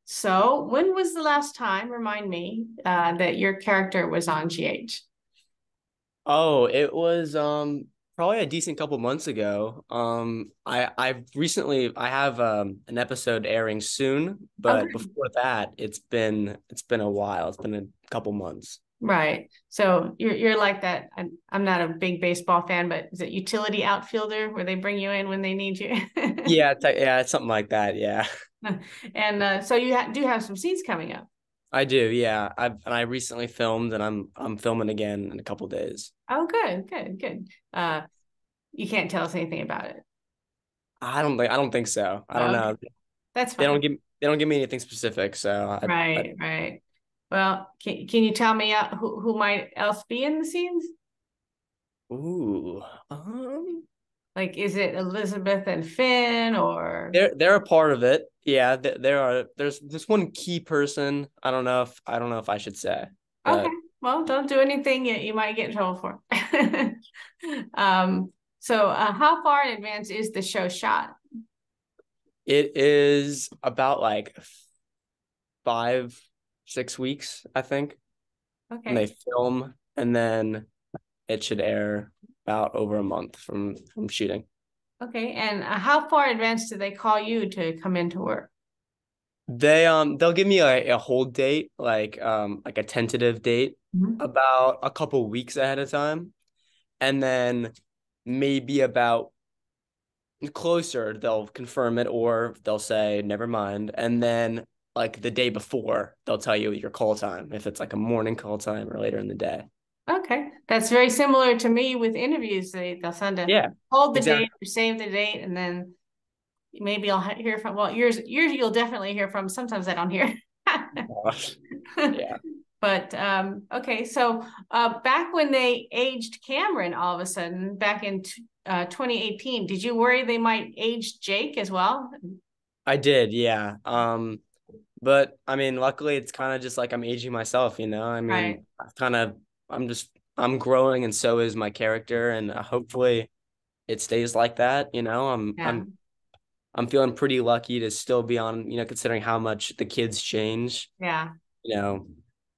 So when was the last time, remind me, that your character was on GH? Oh, it was probably a decent couple months ago. I have an episode airing soon, but Okay. before that, it's been a while. It's been a couple months. Right. So you're like that. I'm not a big baseball fan, but is it utility outfielder where they bring you in when they need you? Yeah, it's something like that. Yeah. And so you do have some scenes coming up. I do. Yeah. I recently filmed and I'm filming again in a couple days. Oh, good, good, good. You can't tell us anything about it. I don't think so. I don't Okay, know. that's They don't fine. give they don't give me anything specific, so I Right, right. Well, can you tell me who might else be in the scenes? ooh. Um Like, is it Elizabeth and Finn or they're a part of it. Yeah, there's this one key person. I don't know if I should say, okay? but Well, don't do anything you might get in trouble for. So how far in advance is the show shot? it is about like 5, 6 weeks, I think. And Okay, they film and then it should air about over a month from shooting. okay. And how far in advance do they call you to come into work? They'll give me a hold date, like a tentative date Mhm. about a couple weeks ahead of time. And then maybe about closer, they'll confirm it or they'll say, never mind. And then like the day before, they'll tell you your call time, if it's like a morning call time or later in the day. Okay, that's very similar to me with interviews. They'll send a Yeah, hold the date exactly. or save the date, and then maybe I'll hear from. Well, yours you'll definitely hear from. Sometimes I don't hear. Yeah. But okay, so back when they aged Cameron, all of a sudden, back in 2018, did you worry they might age Jake as well? I did, yeah. But I mean, luckily it's kind of just like I'm aging myself, I Right. mean, I'm growing and so is my character and hopefully it stays like that, Yeah. I'm feeling pretty lucky to still be on, considering how much the kids change, Yeah. you know,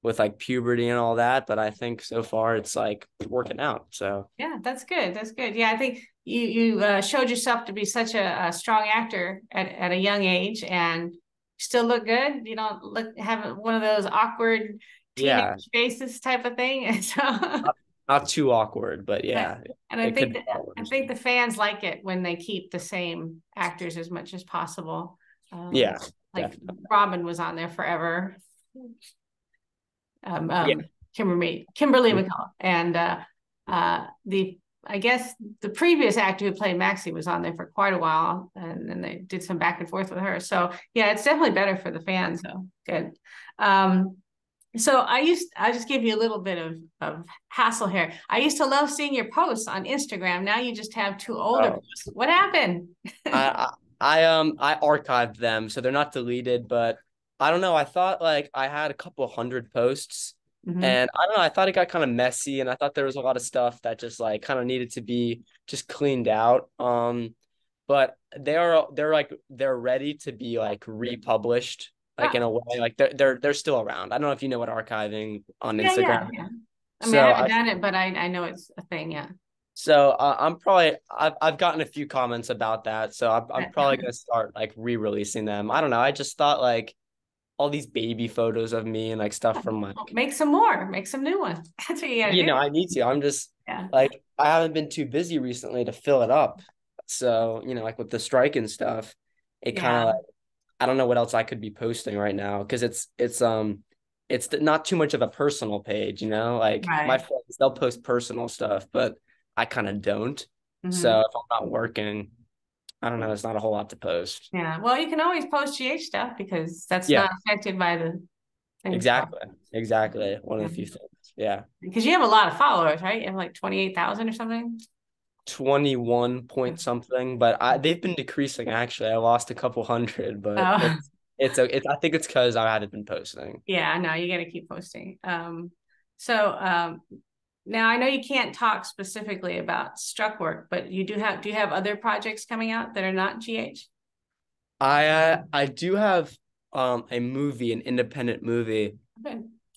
with like puberty and all that, but I think so far it's like working out. So, Yeah, that's good. That's good. Yeah, I think you showed yourself to be such a strong actor at a young age, and still look good. You don't look have one of those awkward yeah, teenage faces type of thing. And so, not too awkward, but yeah, and I it could think be that a lot worse. the fans like it when they keep the same actors as much as possible. Um, Yeah, like definitely. Robin was on there forever. um, Yeah. um, Kimberly McCullough, and the I guess the previous actor who played Maxie was on there for quite a while, and then they did some back and forth with her. So yeah, it's definitely better for the fans. So good. Um, so I'll just give you a little bit of hassle here. I used to love seeing your posts on Instagram. Now you just have two older Oh, posts. What happened? I archived them, so they're not deleted, but I don't know. I thought like I had a couple hundred posts, Mhm. and I don't know. I thought it got kind of messy, and I thought there was a lot of stuff that just like kind of needed to be just cleaned out. But they're ready to be like republished, like in Oh, a way, like they're still around. I don't know if you know what archiving on yeah, Instagram yeah, yeah. is. I mean, I So haven't I done it, but I know it's a thing. Yeah. I've gotten a few comments about that, so I'm probably gonna start like re-releasing them. I don't know. I just thought like all these baby photos of me and like stuff from Well, like make some more, make some new ones. That's what you gotta do. I need to. I'm just Yeah. like I haven't been too busy recently to fill it up. So, like with the strike and stuff, it kind of Yeah. like I don't know what else I could be posting right now because it's not too much of a personal page, like my Right. friends they'll post personal stuff, but I kind of don't. So Hmm. if I'm not working, I don't know, it's not a whole lot to post. Yeah. Well, you can always post GH stuff because that's Yeah, not affected by the thing. So, exactly. Exactly. One of yeah. the few things. Yeah. Because you have a lot of followers, right? You have like 28,000 or something. 21 point something, but they've been decreasing actually. I lost a couple hundred, but Oh, I think it's because I haven't been posting. yeah. No, you got to keep posting. So now I know you can't talk specifically about struck work, but do you have other projects coming out that are not GH? I do have a movie, an independent movie, Okay.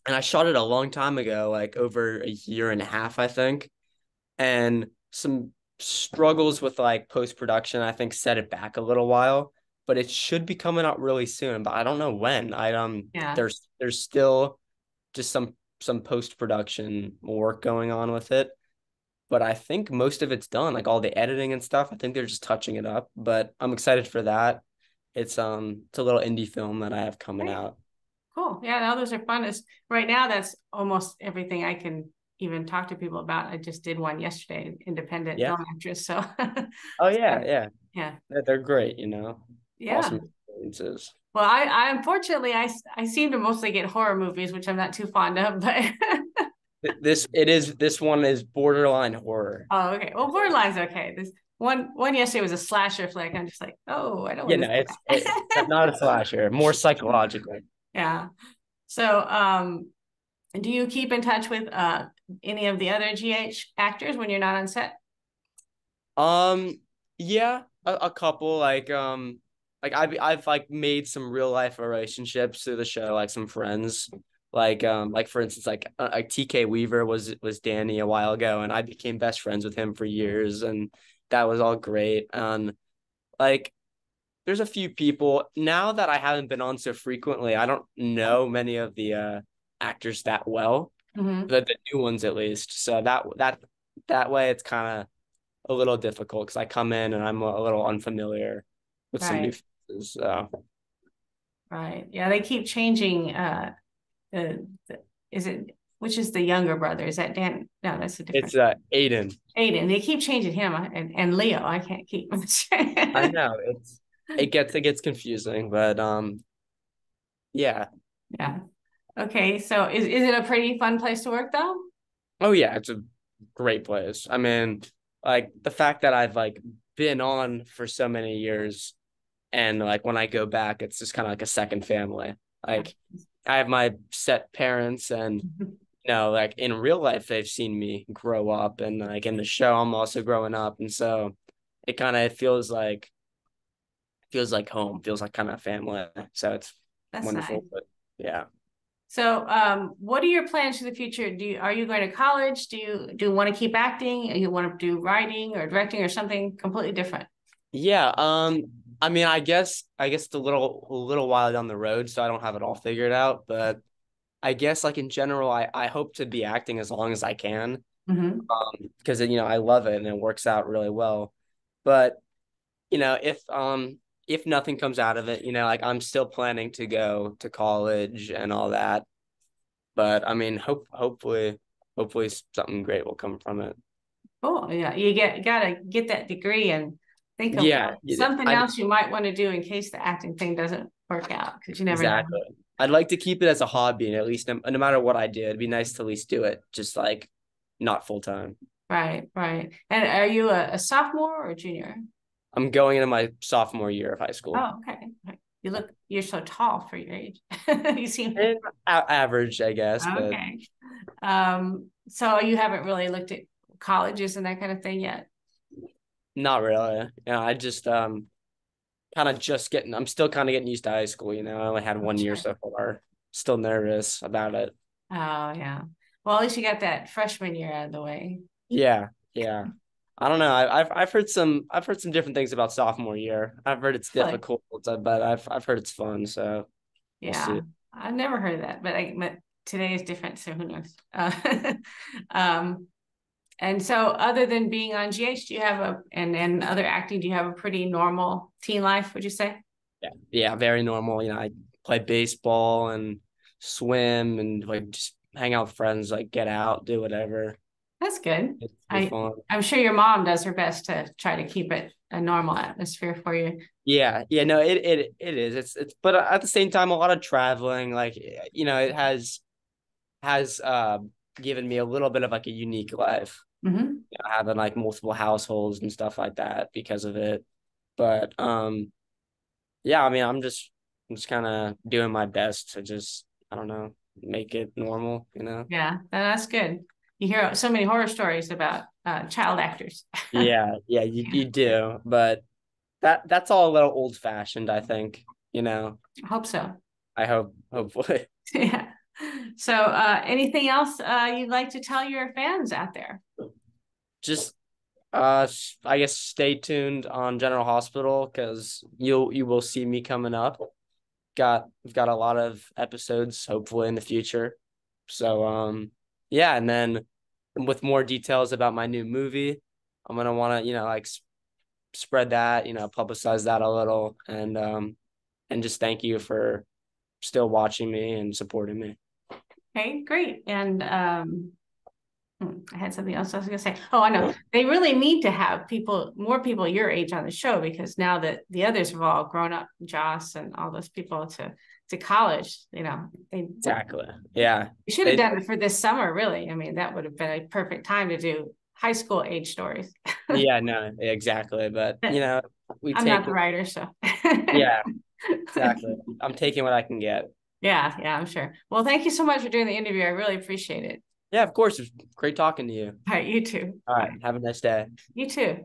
and I shot it a long time ago, like over a year and a half, I think. And some struggles with like post production, I think, set it back a little while. But it should be coming out really soon, but I don't know when. I Yeah. there's still just some post production work going on with it, but I think most of it's done, like all the editing and stuff. I think they're just touching it up, but I'm excited for that. It's a little indie film that I have coming Great. out. Cool. Yeah, no, those are fun. It's, right now, that's almost everything I can even talk to people about. I just did one yesterday, independent Yeah. film actress. So, Oh yeah, yeah. yeah, They're great, you know. yeah. Awesome experiences. Well, I unfortunately I seem to mostly get horror movies, which I'm not too fond of. But This one is borderline horror. oh, okay. Well, Borderline's okay. This one yesterday was a slasher flick. I'm just like, oh, I don't You want to know, see not a that. slasher, more psychological. Yeah. So, do you keep in touch with any of the other GH actors when you're not on set? Um, yeah, a couple like I've like made some real life relationships through the show, like some friends. Like for instance, like TK Weaver was Danny a while ago, and I became best friends with him for years, and that was all great. Like there's a few people now that I haven't been on so frequently. I don't know many of the actors that well, Mm-hmm. the new ones at least. So that way it's kind of a little difficult because I come in and I'm a little unfamiliar with some new Right. faces. So Right. Yeah, they keep changing. The is it which is the younger brother? Is that Dan? No, that's a different. it's Aiden. Aiden. They keep changing him and Leo. I can't keep. I know it gets confusing, but yeah. Yeah. Okay. So is it a pretty fun place to work though? Oh yeah, it's a great place. I mean, like the fact that I've like been on for so many years and like when I go back, it's just kind of like a second family. Like I have my set parents and like in real life they've seen me grow up and like in the show I'm also growing up and so it kind of feels like home, feels like kind of family. So it's That's nice. wonderful. But yeah. So, what are your plans for the future? Are you going to college? Do you want to keep acting? You want to do writing or directing or something completely different? Yeah. I mean I guess it's a little while down the road, so I don't have it all figured out. But I guess like in general, I hope to be acting as long as I can. Mm-hmm. Because I love it and it works out really well. But if nothing comes out of it, like I'm still planning to go to college and all that. But I mean, hopefully something great will come from it. Oh, yeah. Gotta get that degree and think of Yeah, something else you might want to do in case the acting thing doesn't work out because you never know. exactly. I'd like to keep it as a hobby, and at least no matter what I do, it'd be nice to at least do it, just like not full time. Right, right. And are you a sophomore or a junior? I'm going into my sophomore year of high school. Oh, okay. Right. You're so tall for your age. You seem And average, I guess, but okay. So you haven't really looked at colleges and that kind of thing yet? not really. I just kind of just getting. I'm still kind of getting used to high school. I only had one year Sure. so far. Still nervous about it. Oh, yeah. Well, at least you got that freshman year out of the way. Yeah, yeah. I don't know. I've heard some different things about sophomore year. I've heard it's Really? difficult, but I've heard it's fun. So we'll Yeah. see. I've never heard of that, but today is different, so who knows? Um, and so other than being on GH, do you have and other acting, do you have a pretty normal teen life, would you say? Yeah, yeah. Very normal. I play baseball and swim and like just hang out with friends. Like get out, do whatever. That's good. It's be I fun. I'm sure your mom does her best to try to keep it a normal atmosphere for you. Yeah, yeah, no, it is. But at the same time, a lot of traveling, like it has given me a little bit of like a unique life, Hmm. having like multiple households and stuff like that because of it. But yeah, I mean, I'm just kind of doing my best to just I don't know make it normal. Yeah, that's good. You hear so many horror stories about child actors. Yeah, yeah, you Yeah, do, but that's all a little old fashioned, I think. I hope so. I hope, hopefully. Yeah. So, anything else you'd like to tell your fans out there? Just I guess stay tuned on General Hospital because you will see me coming up. We've got a lot of episodes hopefully in the future. So yeah, and then with more details about my new movie, I'm gonna want to like spread that, publicize that a little, and just thank you for still watching me and supporting me. Okay, great. And I had something else I was going to say. Oh, I know. They really need to have more people your age on the show because now that the others have all grown up, Joss and all those people to college, Exactly. Yeah. they should have done it for this summer, really. I mean, that would have been a perfect time to do high school age stories. Yeah, no, exactly. But we I'm take not the writer, so yeah, exactly. I'm taking what I can get. yeah, I'm sure. Well, thank you so much for doing the interview. I really appreciate it. Yeah, of course. It was great talking to you. All right, you too. All right. Have a nice day. You too.